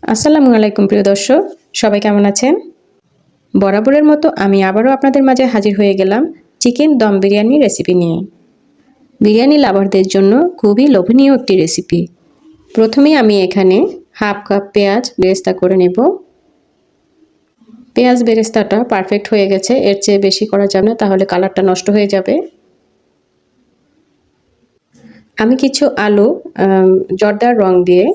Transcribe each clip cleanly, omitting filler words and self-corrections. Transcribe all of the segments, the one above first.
আসসালামু আলাইকুম প্রিয় দর্শক, সবাই কেমন আছেন? বরাবরের মতো আমি আবারও আপনাদের মাঝে হাজির হয়ে গেলাম চিকেন দম বিরিয়ানি রেসিপি নিয়ে। বিরিয়ানি লাভারদের জন্য খুবই লোভনীয় একটি রেসিপি। প্রথমেই আমি এখানে হাফ কাপ পেঁয়াজ বেরেস্তা করে নেব। পেঁয়াজ বেরেস্তাটা পারফেক্ট হয়ে গেছে, এর চেয়ে বেশি করা যাবে না, তাহলে কালারটা নষ্ট হয়ে যাবে। আমি কিছু আলু জর্দার রং দিয়ে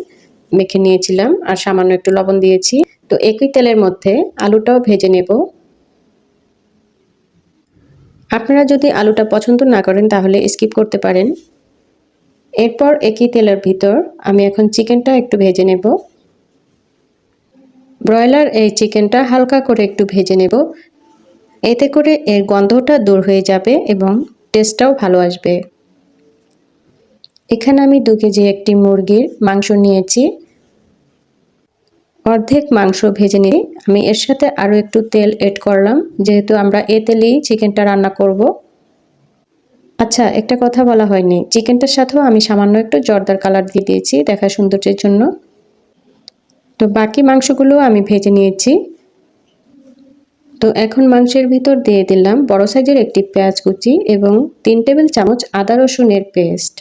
মেখে নিয়েছিলাম আর সামান্য একটু লবণ দিয়েছি। তো একই তেলের মধ্যে আলুটাও ভেজে নেব। আপনারা যদি আলুটা পছন্দ না করেন তাহলে স্কিপ করতে পারেন। এরপর একই তেলের ভিতর আমি এখন চিকেনটা একটু ভেজে নেব। ব্রয়লার এই চিকেনটা হালকা করে একটু ভেজে নেব, এতে করে এর গন্ধটা দূর হয়ে যাবে এবং টেস্টটাও ভালো আসবে। এখানে আমি 2 কেজি একটি মুরগির মাংস নিয়েছি। অর্ধেক মাংস ভেজে নিয়ে আমি এর সাথে আরও একটু তেল এড করলাম, যেহেতু আমরা এ তেলেই চিকেনটা রান্না করব। আচ্ছা, একটা কথা বলা হয়নি, চিকেনটার সাথেও আমি সামান্য একটু জর্দার কালার দিয়ে দিয়েছি দেখা সৌন্দর্যের জন্য। তো বাকি মাংসগুলো আমি ভেজে নিয়েছি। তো এখন মাংসের ভিতর দিয়ে দিলাম বড় সাইজের একটি পেঁয়াজ কুচি এবং 3 টেবিল চামচ আদা রসুনের পেস্ট।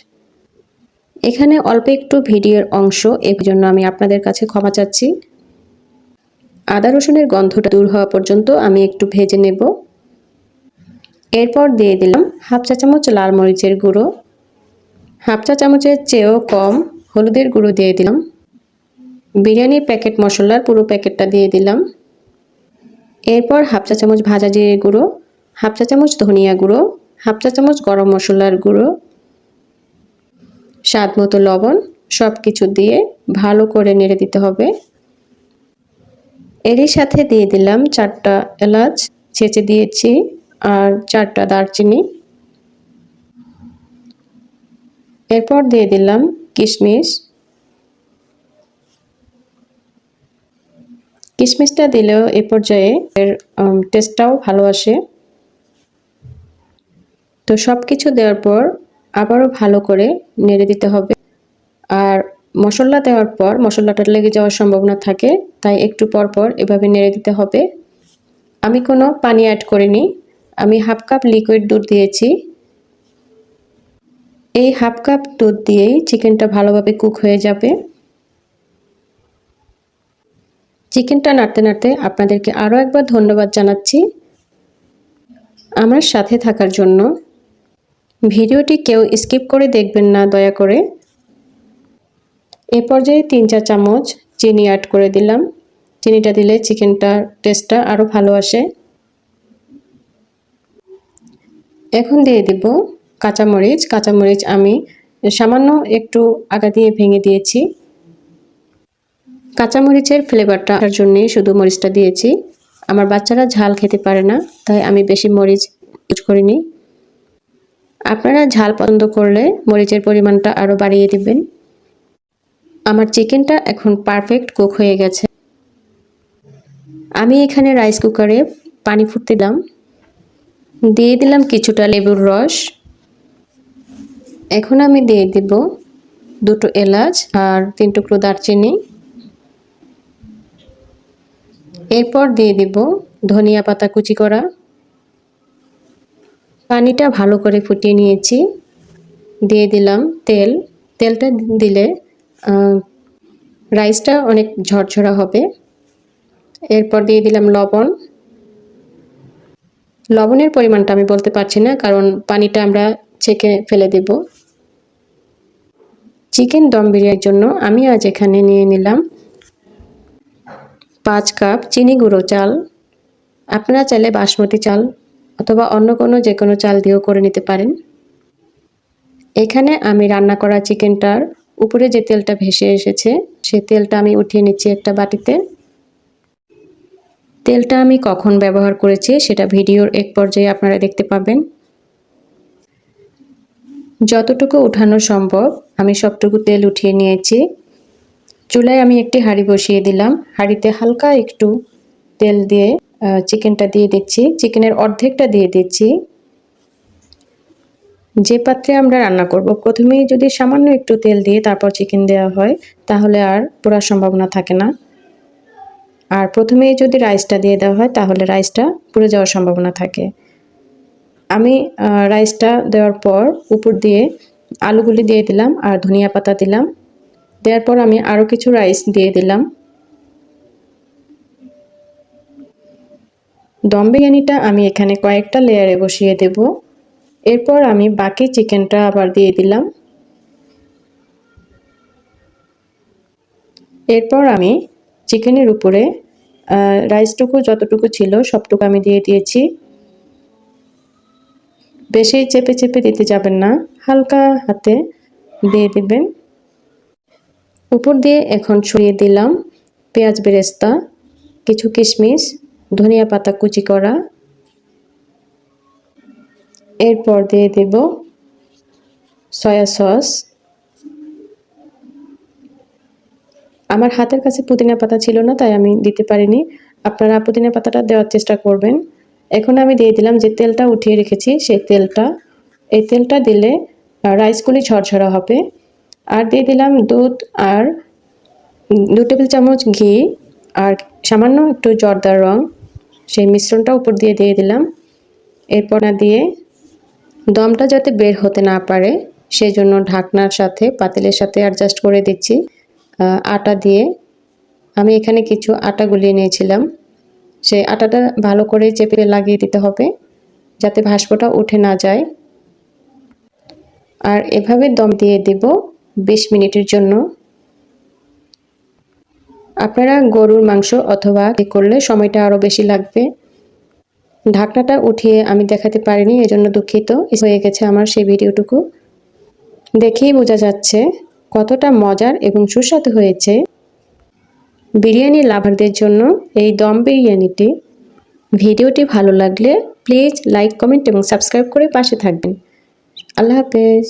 এখানে অল্প একটু ভিডিওর অংশ, এর জন্য আমি আপনাদের কাছে ক্ষমা চাচ্ছি। আদা রসুনের গন্ধটা দূর হওয়া পর্যন্ত আমি একটু ভেজে নেব। এরপর দিয়ে দিলাম হাফ চা চামচ লাল মরিচের গুঁড়ো, হাফ চা চামচের চেয়েও কম হলুদের গুঁড়ো দিয়ে দিলাম। বিরিয়ানির প্যাকেট মশলার পুরো প্যাকেটটা দিয়ে দিলাম। এরপর হাফ চা চামচ ভাজা জিরে গুঁড়ো, হাফ চা চামচ ধনিয়া গুঁড়ো, হাফ চা চামচ গরম মশলার গুঁড়ো, স্বাদ মতো লবণ, সব কিছু দিয়ে ভালো করে নেড়ে দিতে হবে। এরই সাথে দিয়ে দিলাম 4টা এলাচ ছেঁচে দিয়েছি আর 4টা দারচিনি। এরপর দিয়ে দিলাম কিশমিশ। কিশমিশটা দিলেও এ পর্যায়ে এর টেস্টটাও ভালো আসে। তো সব কিছু দেওয়ার পর আবারও ভালো করে নেড়ে দিতে হবে। আর মশলা দেওয়ার পর মশলাটা লেগে যাওয়ার সম্ভাবনা থাকে, তাই একটু পর পর এভাবে নেড়ে দিতে হবে। আমি কোনো পানি অ্যাড করিনি, আমি হাফ কাপ লিকুইড দুধ দিয়েছি। এই হাফ কাপ দুধ দিয়েই চিকেনটা ভালোভাবে কুক হয়ে যাবে। চিকেনটা নাড়তে নাড়তে আপনাদেরকে আরও একবার ধন্যবাদ জানাচ্ছি আমার সাথে থাকার জন্য। ভিডিওটি কেউ স্কিপ করে দেখবেন না দয়া করে। এ পর্যায়ে 3-4 চামচ চিনি অ্যাড করে দিলাম। চিনিটা দিলে চিকেনটার টেস্টটা আরও ভালো আসে। এখন দিয়ে দিব কাঁচামরিচ। কাঁচামরিচ আমি সামান্য একটু আগা দিয়ে ভেঙে দিয়েছি। কাঁচামরিচের ফ্লেভারটা আসার জন্যই শুধু মরিচটা দিয়েছি। আমার বাচ্চারা ঝাল খেতে পারে না, তাই আমি বেশি মরিচ ইউজ করিনি। আপনারা ঝাল পছন্দ করলে মরিচের পরিমাণটা আরও বাড়িয়ে দিবেন। আমার চিকেনটা এখন পারফেক্ট কুক হয়ে গেছে। আমি এখানে রাইস কুকারে পানি ফুটতে দিলাম, দিয়ে দিলাম কিছুটা লেবুর রস। এখন আমি দিয়ে দিব 2টো এলাচ আর 3 টুকরো দারচিনি। এরপর দিয়ে দিব ধনিয়া পাতা কুচি করা। পানিটা ভালো করে ফুটিয়ে নিয়েছি। দিয়ে দিলাম তেল। তেলটা দিলে রাইসটা অনেক ঝরঝরা হবে। এরপর দিয়ে দিলাম লবণ। লবণের পরিমাণটা আমি বলতে পারছি না, কারণ পানিটা আমরা ছেঁকে ফেলে দেব। চিকেন দম বিরিয়ানির জন্য আমি আজ এখানে নিয়ে নিলাম 5 কাপ চিনি গুঁড়ো চাল। আপনারা চাইলে বাসমতি চাল অথবা অন্য যে কোনো চাল দিয়েও করে নিতে পারেন। এখানে আমি রান্না করা চিকেনটার উপরে যে তেলটা ভেসে এসেছে, সেই তেলটা আমি উঠিয়ে নিচ্ছি একটা বাটিতে। তেলটা আমি কখন ব্যবহার করেছি সেটা ভিডিওর এক পর্যায়ে আপনারা দেখতে পাবেন। যতটুকু উঠানো সম্ভব আমি সবটুকু তেল উঠিয়ে নিয়েছি। চুলায় আমি একটি হাঁড়ি বসিয়ে দিলাম। হাঁড়িতে হালকা একটু তেল দিয়ে চিকেনটা দিয়ে দিচ্ছি। চিকেনের অর্ধেকটা দিয়ে দিচ্ছি। যে পাত্রে আমরা রান্না করব, প্রথমেই যদি সামান্য একটু তেল দিয়ে তারপর চিকেন দেওয়া হয়, তাহলে আর পোড়ার সম্ভাবনা থাকে না। আর প্রথমেই যদি রাইসটা দিয়ে দেওয়া হয় তাহলে রাইসটা পুড়ে যাওয়ার সম্ভাবনা থাকে। আমি রাইসটা দেওয়ার পর উপর দিয়ে আলুগুলি দিয়ে দিলাম আর ধনিয়া পাতা দিলাম। দেওয়ার পর আমি আরও কিছু রাইস দিয়ে দিলাম। দম বিরিয়ানিটা আমি এখানে কয়েকটা লেয়ারে বসিয়ে দেব। এরপর আমি বাকি চিকেনটা আবার দিয়ে দিলাম। এরপর আমি চিকেনের উপরে রাইসটুকু যতটুকু ছিল সবটুকু আমি দিয়ে দিয়েছি। বেশি চেপে চেপে দিতে যাবেন না, হালকা হাতে দিয়ে দিবেন। উপর দিয়ে এখন ছড়িয়ে দিলাম পেঁয়াজ বেরেস্তা, কিছু কিশমিশ, ধনিয়া পাতা কুচি করা। এরপর দিয়ে দেব সয়া সস। আমার হাতের কাছে পুদিনা পাতা ছিল না, তাই আমি দিতে পারিনি। আপনারা পুদিনা পাতাটা দেওয়ার চেষ্টা করবেন। এখন আমি দিয়ে দিলাম যে তেলটা উঠিয়ে রেখেছি সেই তেলটা। এই তেলটা দিলে রাইসগুলি ঝরঝরা হবে। আর দিয়ে দিলাম দুধ আর 2 টেবিল চামচ ঘি আর সামান্য একটু জর্দার রং, সেই মিশ্রণটা উপর দিয়ে দিলাম। এরপর দিয়ে দমটা যাতে বের হতে না পারে সেই জন্য ঢাকনার সাথে পাতিলের সাথে অ্যাডজাস্ট করে দিচ্ছি আটা দিয়ে। আমি এখানে কিছু আটা গুলিয়ে নিয়েছিলাম। সেই আটাটা ভালো করে চেপে লাগিয়ে দিতে হবে যাতে ভাস্পটা উঠে না যায়। আর এভাবে দম দিয়ে দেব 20 মিনিটের জন্য। আপনারা গরুর মাংস অথবা কি করলে সময়টা আরও বেশি লাগবে। ঢাকনাটা উঠিয়ে আমি দেখাতে পারিনি, এজন্য দুঃখিত। হয়ে গেছে আমার সেই ভিডিওটুকু। দেখেই বোঝা যাচ্ছে কতটা মজার এবং সুস্বাদু হয়েছে। বিরিয়ানি লাভারদের জন্য এই দম বিরিয়ানিটি। ভিডিওটি ভালো লাগলে প্লিজ লাইক, কমেন্ট এবং সাবস্ক্রাইব করে পাশে থাকবেন। আল্লাহ হাফেজ।